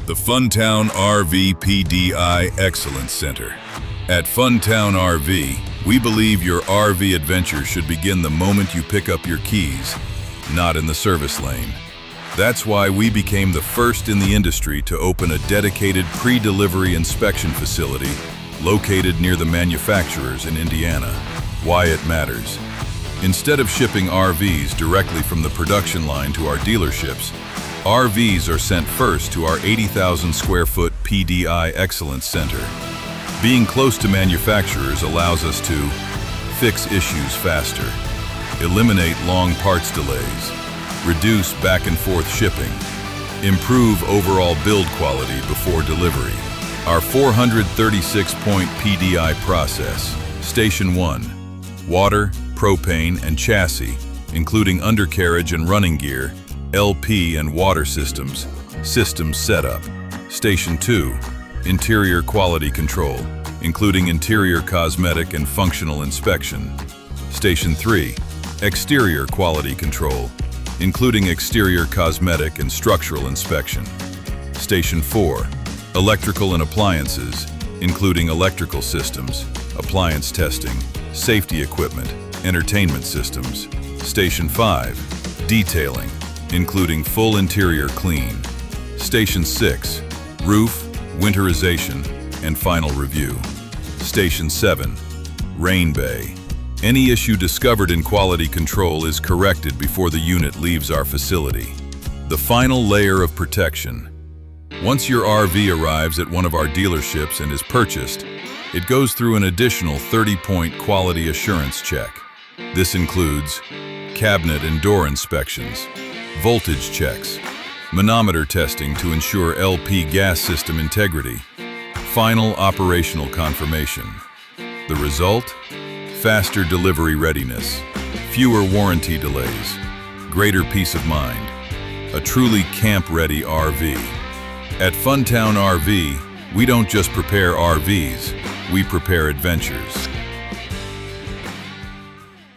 The Town RV PDI Excellence Center. At Town RV, we believe your RV adventure should begin the moment you pick up your keys, not in the service lane. That's why we became the first in the industry to open a dedicated pre-delivery inspection facility located near the manufacturers in Indiana. Why it matters. Instead of shipping RVs directly from the production line to our dealerships, RVs are sent first to our 80,000 square foot PDI Excellence Center. Being close to manufacturers allows us to fix issues faster, eliminate long parts delays, reduce back and forth shipping, improve overall build quality before delivery. Our 436-point PDI process. Station 1. Water, propane, and chassis, including undercarriage and running gear, LP and water systems, systems setup. Station 2. Interior quality control, including interior cosmetic and functional inspection. Station 3. Exterior quality control, including exterior cosmetic and structural inspection. Station 4. Electrical and appliances, including electrical systems, appliance testing, safety equipment, entertainment systems. Station 5. Detailing, including full interior clean. Station 6. Roof, winterization, and final review. Station 7. Rain bay. Any issue discovered in quality control is corrected before the unit leaves our facility. The final layer of protection. Once your RV arrives at one of our dealerships and is purchased, it goes through an additional 30-point quality assurance check. This includes cabinet and door inspections, voltage checks, manometer testing to ensure LP gas system integrity, final operational confirmation. The result? Faster delivery readiness, fewer warranty delays, greater peace of mind. A truly camp-ready RV. At Town RV, we don't just prepare RVs, we prepare adventures.